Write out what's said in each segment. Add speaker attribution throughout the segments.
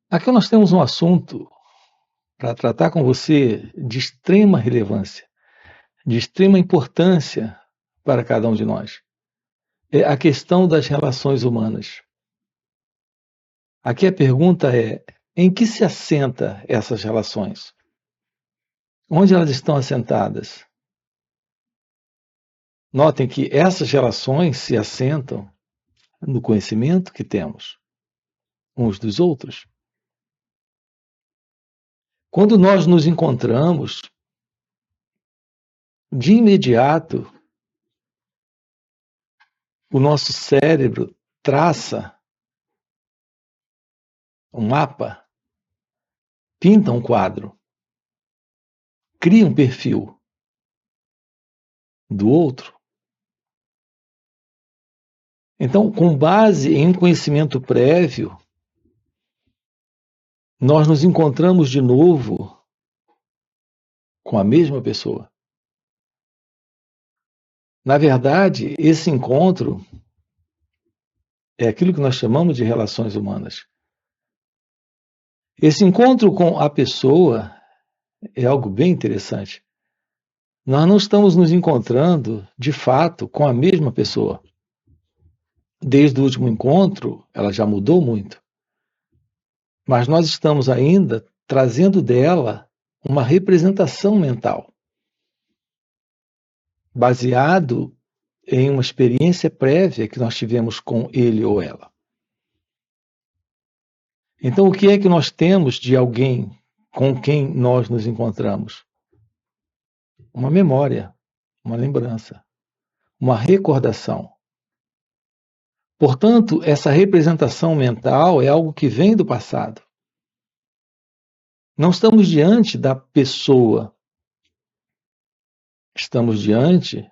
Speaker 1: Aqui nós temos um assunto para tratar com você de extrema relevância, de extrema importância para cada um de nós. É a questão das relações humanas. Aqui a pergunta é: em que se assenta essas relações? Onde elas estão assentadas? Notem que essas relações se assentam no conhecimento que temos uns dos outros. Quando nós nos encontramos, de imediato, o nosso cérebro traça um mapa, pinta um quadro, cria um perfil do outro. Então, com base em um conhecimento prévio, nós nos encontramos de novo com a mesma pessoa. Na verdade, esse encontro é aquilo que nós chamamos de relações humanas. Esse encontro com a pessoa é algo bem interessante. Nós não estamos nos encontrando, de fato, com a mesma pessoa. Desde o último encontro, ela já mudou muito. Mas nós estamos ainda trazendo dela uma representação mental, baseado em uma experiência prévia que nós tivemos com ele ou ela. Então, o que é que nós temos de alguém com quem nós nos encontramos? Uma memória, uma lembrança, uma recordação. Portanto, essa representação mental é algo que vem do passado. Não estamos diante da pessoa, estamos diante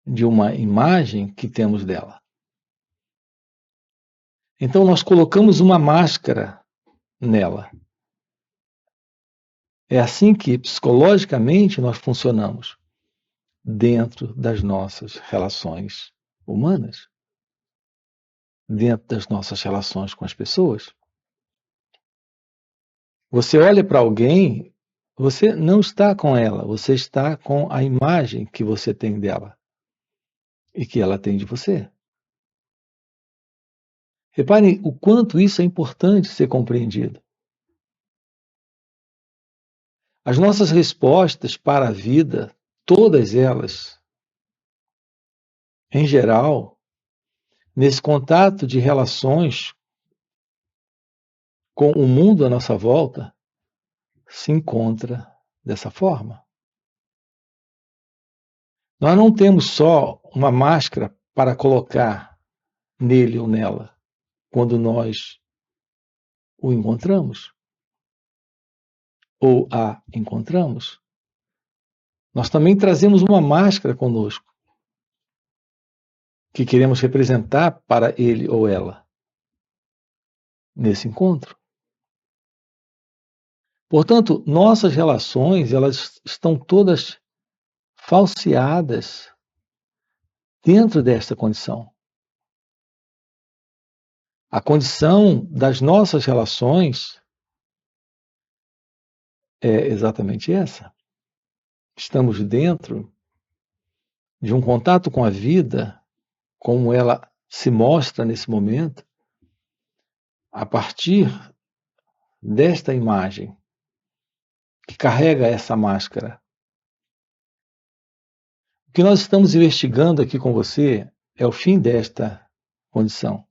Speaker 1: de uma imagem que temos dela. Então, nós colocamos uma máscara nela. É assim que, psicologicamente, nós funcionamos dentro das nossas relações humanas, dentro das nossas relações com as pessoas. Você olha para alguém, você não está com ela, você está com a imagem que você tem dela e que ela tem de você. Reparem o quanto isso é importante ser compreendido. As nossas respostas para a vida, todas elas, em geral, nesse contato de relações com o mundo à nossa volta, se encontra dessa forma. Nós não temos só uma máscara para colocar nele ou nela quando nós o encontramos ou a encontramos. Nós também trazemos uma máscara conosco que queremos representar para ele ou ela nesse encontro. Portanto, nossas relações, elas estão todas falseadas dentro desta condição. A condição das nossas relações é exatamente essa. Estamos dentro de um contato com a vida, como ela se mostra nesse momento, a partir desta imagem que carrega essa máscara. O que nós estamos investigando aqui com você é o fim desta condição.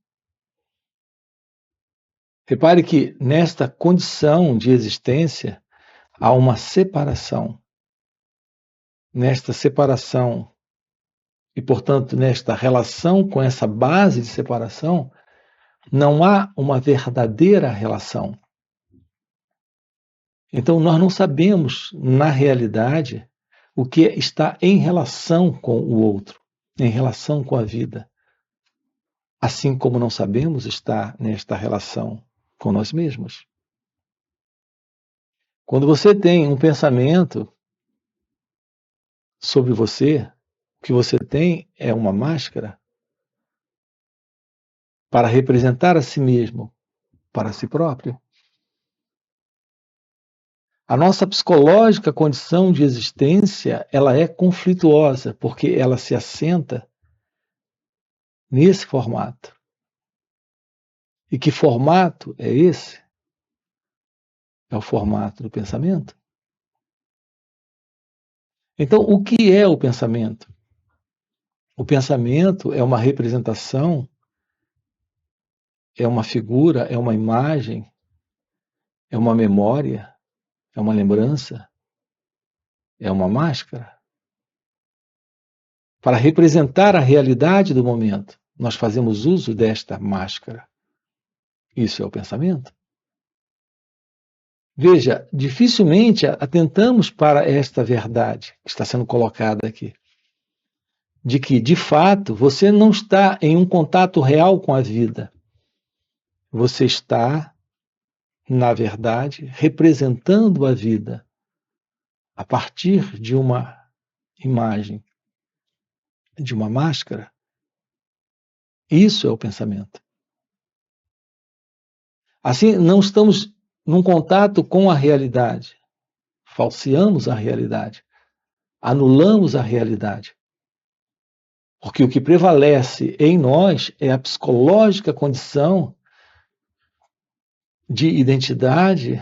Speaker 1: Repare que nesta condição de existência há uma separação. Nesta separação e, portanto, nesta relação com essa base de separação, não há uma verdadeira relação. Então, nós não sabemos, na realidade, o que está em relação com o outro, em relação com a vida. Assim como não sabemos estar nesta relação com nós mesmos. Quando você tem um pensamento sobre você, o que você tem é uma máscara para representar a si mesmo para si próprio. A nossa psicológica condição de existência, ela é conflituosa, porque ela se assenta nesse formato. E que formato é esse? É o formato do pensamento. Então, o que é o pensamento? O pensamento é uma representação, é uma figura, é uma imagem, é uma memória, é uma lembrança, é uma máscara. Para representar a realidade do momento, nós fazemos uso desta máscara. Isso é o pensamento. Veja, dificilmente atentamos para esta verdade que está sendo colocada aqui. De que, de fato, você não está em um contato real com a vida. Você está, na verdade, representando a vida a partir de uma imagem, de uma máscara. Isso é o pensamento. Assim, não estamos num contato com a realidade. Falseamos a realidade. Anulamos a realidade. Porque o que prevalece em nós é a psicológica condição de identidade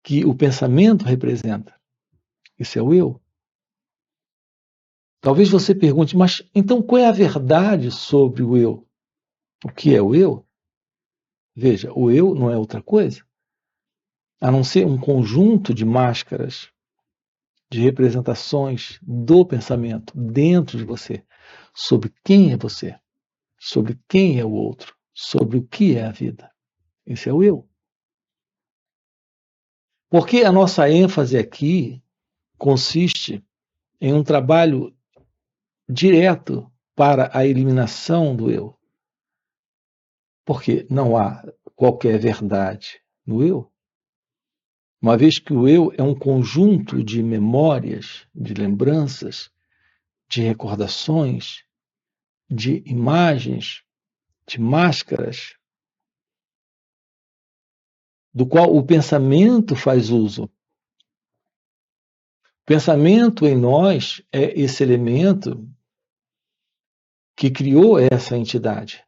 Speaker 1: que o pensamento representa. Isso é o eu. Talvez você pergunte, mas então qual é a verdade sobre o eu? O que é o eu? Veja, o eu não é outra coisa a não ser um conjunto de máscaras, de representações do pensamento dentro de você, sobre quem é você, sobre quem é o outro, sobre o que é a vida. Esse é o eu. Porque a nossa ênfase aqui consiste em um trabalho direto para a eliminação do eu. Porque não há qualquer verdade no eu, uma vez que o eu é um conjunto de memórias, de lembranças, de recordações, de imagens, de máscaras, do qual o pensamento faz uso. O pensamento em nós é esse elemento que criou essa entidade,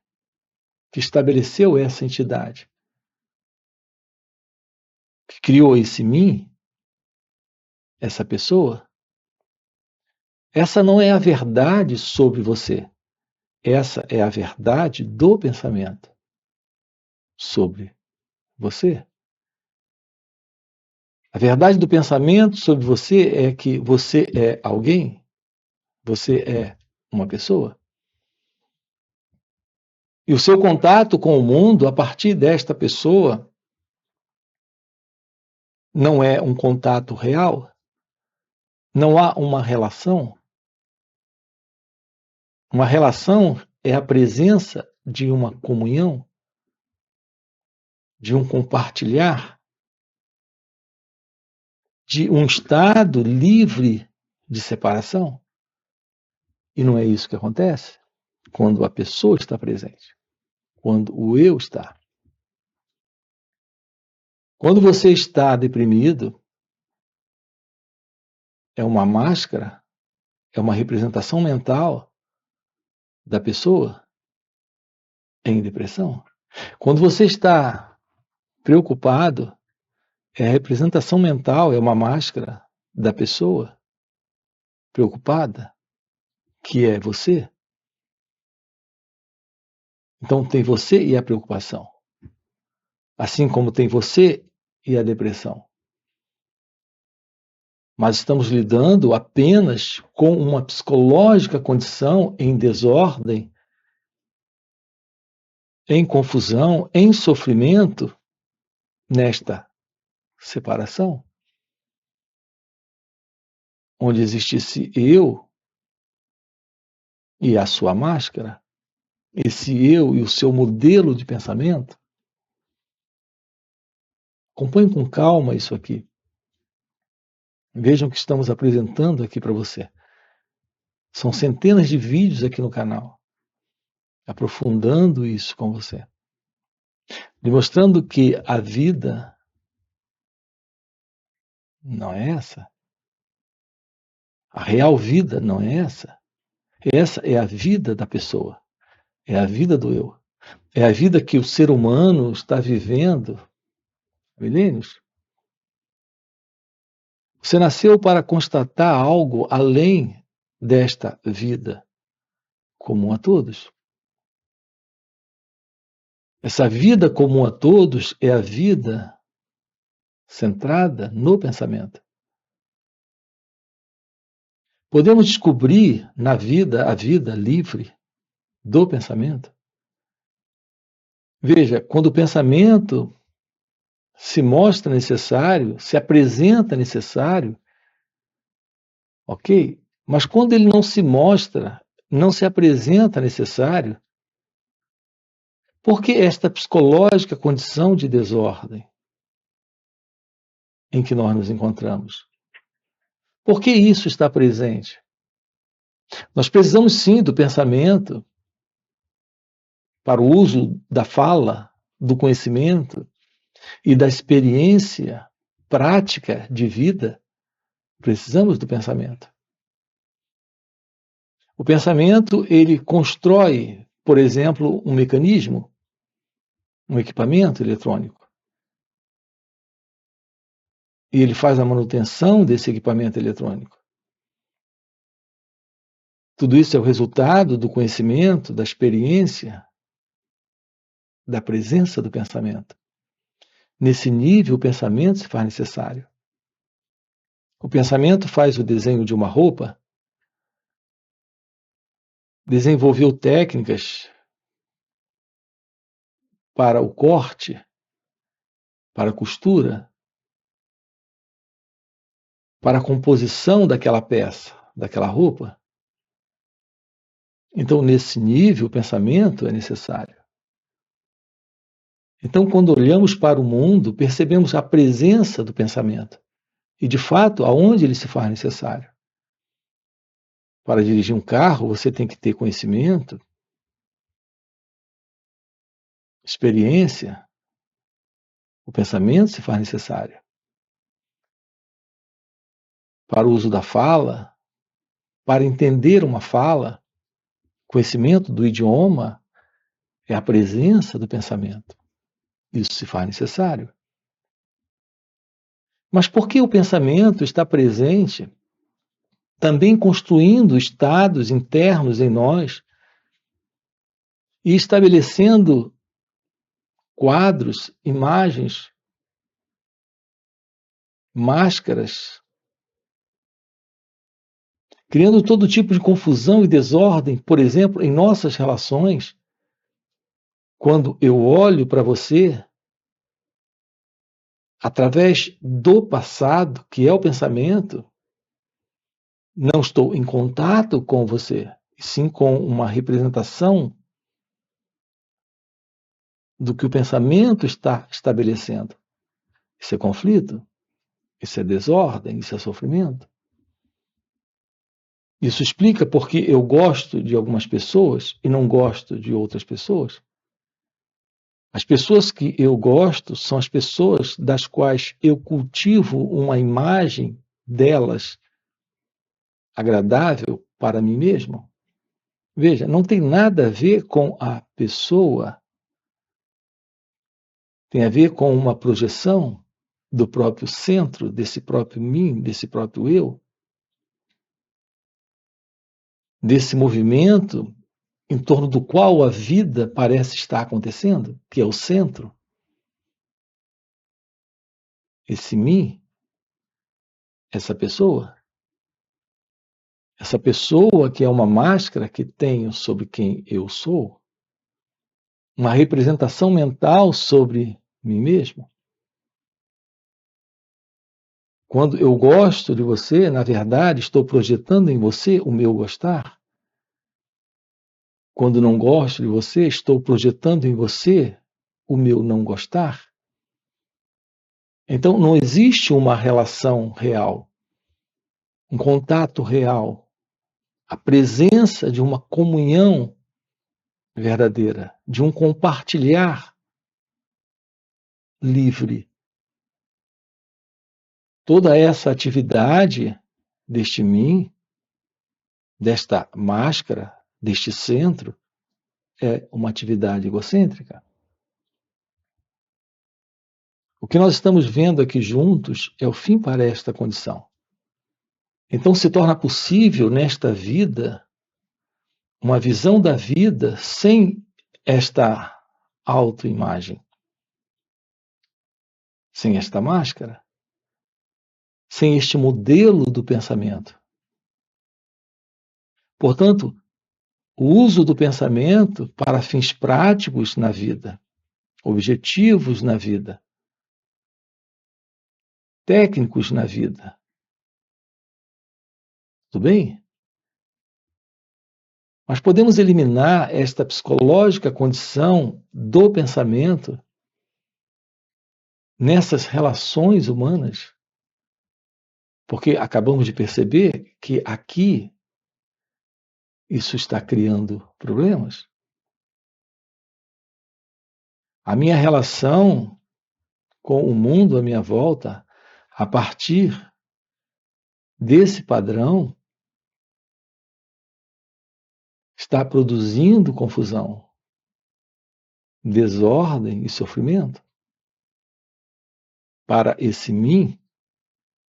Speaker 1: que estabeleceu essa entidade, que criou esse mim, essa pessoa. Essa não é a verdade sobre você. Essa é a verdade do pensamento sobre você. A verdade do pensamento sobre você é que você é alguém, você é uma pessoa. E o seu contato com o mundo a partir desta pessoa não é um contato real, não há uma relação. Uma relação é a presença de uma comunhão, de um compartilhar, de um estado livre de separação. E não é isso que acontece quando a pessoa está presente, quando o eu está. Quando você está deprimido, é uma máscara, é uma representação mental da pessoa em depressão. Quando você está preocupado, é a representação mental, é uma máscara da pessoa preocupada, que é você. Então tem você e a preocupação. Assim como tem você e a depressão. Mas estamos lidando apenas com uma psicológica condição em desordem, em confusão, em sofrimento, nesta separação, onde existe esse eu e a sua máscara, esse eu e o seu modelo de pensamento. Acompanhe com calma isso aqui. Vejam o que estamos apresentando aqui para você. São centenas de vídeos aqui no canal. aprofundando isso com você, demonstrando que a vida não é essa, a real vida não é essa. Essa é a vida da pessoa, é a vida do eu, é a vida que o ser humano está vivendo há milênios. Você nasceu para constatar algo além desta vida comum a todos. Essa vida comum a todos é a vida centrada no pensamento. Podemos descobrir na vida a vida livre do pensamento. Veja, quando o pensamento se mostra necessário, se apresenta necessário, ok? Mas quando ele não se mostra, não se apresenta necessário, por que esta psicológica condição de desordem em que nós nos encontramos? Por que isso está presente? Nós precisamos sim do pensamento para o uso da fala, do conhecimento e da experiência prática de vida. Precisamos do pensamento. O pensamento, ele constrói, por exemplo, um mecanismo, um equipamento eletrônico. E ele faz a manutenção desse equipamento eletrônico. Tudo isso é o resultado do conhecimento, da experiência, da presença do pensamento. Nesse nível, o pensamento se faz necessário. O pensamento faz o desenho de uma roupa, desenvolveu técnicas para o corte, para a costura, para a composição daquela peça, daquela roupa. Então, nesse nível, o pensamento é necessário. Então, quando olhamos para o mundo, percebemos a presença do pensamento e, de fato, aonde ele se faz necessário. Para dirigir um carro, você tem que ter conhecimento, experiência. O pensamento se faz necessário. Para o uso da fala, para entender uma fala, conhecimento do idioma é a presença do pensamento. Isso se faz necessário. Mas por que o pensamento está presente, também construindo estados internos em nós e estabelecendo quadros, imagens, máscaras, criando todo tipo de confusão e desordem, por exemplo, em nossas relações? Quando eu olho para você, através do passado, que é o pensamento, não estou em contato com você, e sim com uma representação do que o pensamento está estabelecendo. Isso é conflito, isso é desordem, isso é sofrimento. Isso explica porque eu gosto de algumas pessoas e não gosto de outras pessoas. As pessoas que eu gosto são as pessoas das quais eu cultivo uma imagem delas agradável para mim mesmo. Veja, não tem nada a ver com a pessoa, tem a ver com uma projeção do próprio centro, desse próprio mim, desse próprio eu, desse movimento em torno do qual a vida parece estar acontecendo, que é o centro. Esse mim, essa pessoa que é uma máscara que tenho sobre quem eu sou, uma representação mental sobre mim mesmo. Quando eu gosto de você, na verdade, estou projetando em você o meu gostar. Quando não gosto de você, estou projetando em você o meu não gostar. Então, não existe uma relação real, um contato real, a presença de uma comunhão verdadeira, de um compartilhar livre. Toda essa atividade deste mim, desta máscara, deste centro, é uma atividade egocêntrica. O que nós estamos vendo aqui juntos é o fim para esta condição. Então se torna possível nesta vida uma visão da vida sem esta autoimagem, sem esta máscara, sem este modelo do pensamento. Portanto, o uso do pensamento para fins práticos na vida, objetivos na vida, técnicos na vida. Tudo bem? Mas podemos eliminar esta psicológica condição do pensamento nessas relações humanas, porque acabamos de perceber que aqui isso está criando problemas. A minha relação com o mundo à minha volta, a partir desse padrão, está produzindo confusão, desordem e sofrimento para esse mim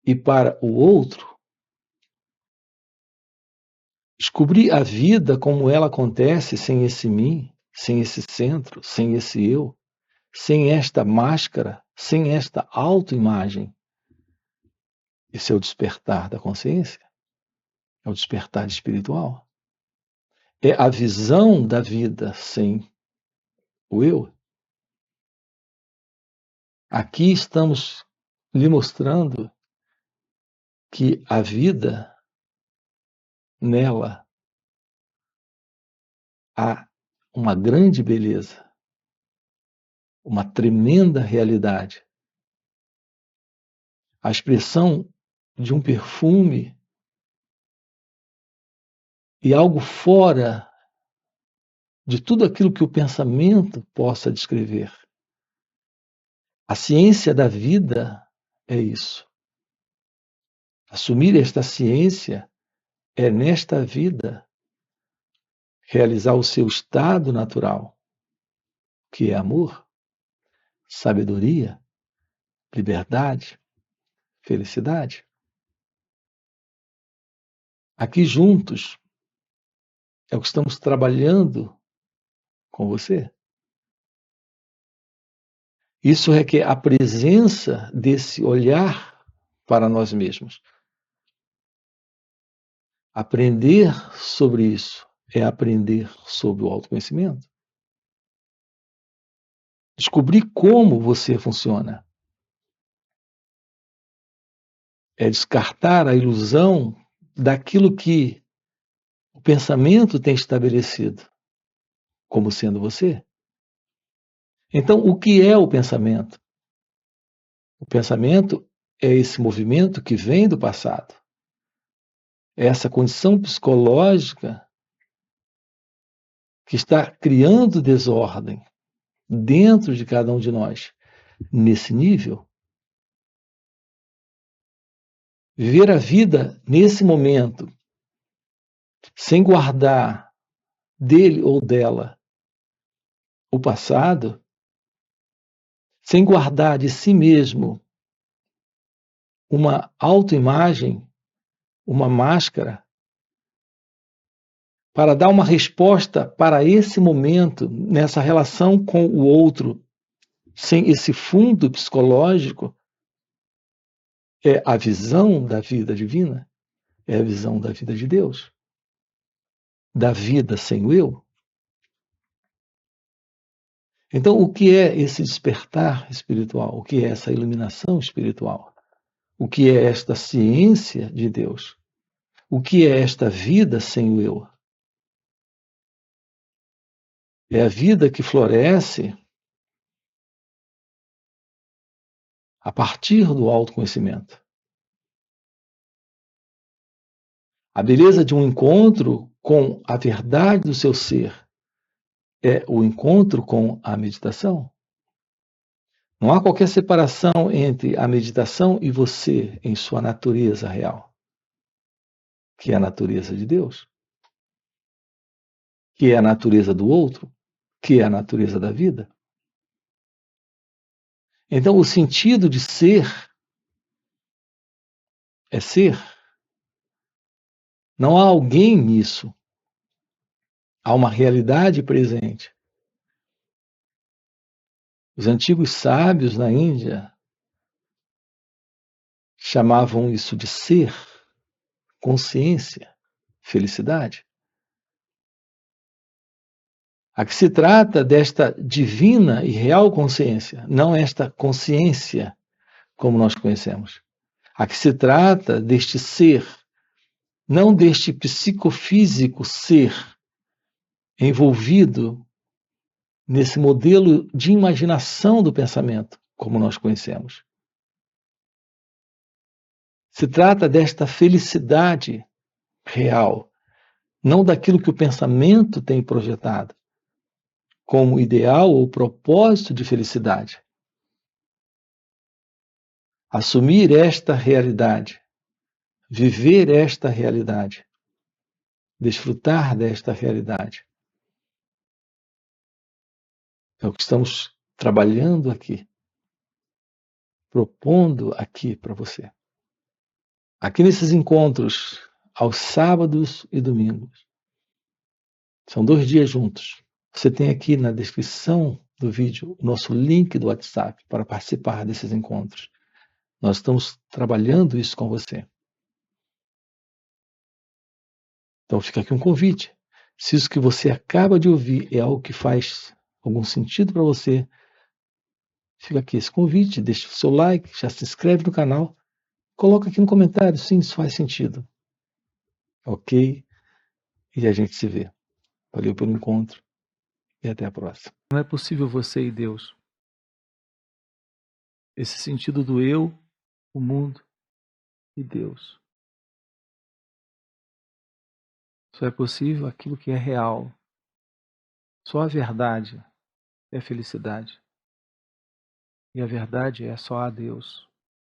Speaker 1: e para o outro. Descobrir a vida como ela acontece sem esse mim, sem esse centro, sem esse eu, sem esta máscara, sem esta autoimagem. Esse é o despertar da consciência, é o despertar espiritual. É a visão da vida sem o eu. Aqui estamos lhe mostrando que a vida, nela, há uma grande beleza, uma tremenda realidade. A expressão de um perfume e algo fora de tudo aquilo que o pensamento possa descrever. A ciência da vida é isso. Assumir esta ciência é, nesta vida, realizar o seu estado natural, que é amor, sabedoria, liberdade, felicidade. Aqui juntos é o que estamos trabalhando com você. Isso requer a presença desse olhar para nós mesmos. Aprender sobre isso é aprender sobre o autoconhecimento. Descobrir como você funciona. É descartar a ilusão daquilo que o pensamento tem estabelecido como sendo você. Então, o que é o pensamento? O pensamento é esse movimento que vem do passado. É essa condição psicológica que está criando desordem dentro de cada um de nós. Nesse nível, viver a vida nesse momento, sem guardar dele ou dela o passado, sem guardar de si mesmo uma autoimagem, uma máscara, para dar uma resposta para esse momento, nessa relação com o outro, sem esse fundo psicológico, é a visão da vida divina, é a visão da vida de Deus, da vida sem o eu. Então, o que é esse despertar espiritual? O que é essa iluminação espiritual? O que é esta ciência de Deus? O que é esta vida sem o eu? É a vida que floresce a partir do autoconhecimento. A beleza de um encontro com a verdade do seu ser, é o encontro com a meditação. Não há qualquer separação entre a meditação e você em sua natureza real, que é a natureza de Deus, que é a natureza do outro, que é a natureza da vida. Então, o sentido de ser é ser. Não há alguém nisso. Há uma realidade presente. Os antigos sábios na Índia chamavam isso de ser, consciência, felicidade. Aqui se trata desta divina e real consciência, não esta consciência como nós conhecemos. Aqui se trata deste ser, não deste psicofísico ser envolvido nesse modelo de imaginação do pensamento, como nós conhecemos. Se trata desta felicidade real, não daquilo que o pensamento tem projetado como ideal ou propósito de felicidade. Assumir esta realidade, viver esta realidade, desfrutar desta realidade. É o que estamos trabalhando aqui, propondo aqui para você. Aqui nesses encontros, aos sábados e domingos, são 2 dias juntos. Você tem aqui na descrição do vídeo o nosso link do WhatsApp para participar desses encontros. Nós estamos trabalhando isso com você. Então fica aqui um convite. Se isso que você acaba de ouvir é algo que faz algum sentido para você, fica aqui esse convite, deixa o seu like, já se inscreve no canal, coloca aqui no comentário, sim, isso faz sentido. Ok? E a gente se vê. Valeu pelo encontro e até a próxima. Não é possível você e Deus. Esse sentido do eu, o mundo e Deus. Só é possível aquilo que é real. Só a verdade é felicidade. E a verdade é só a Deus.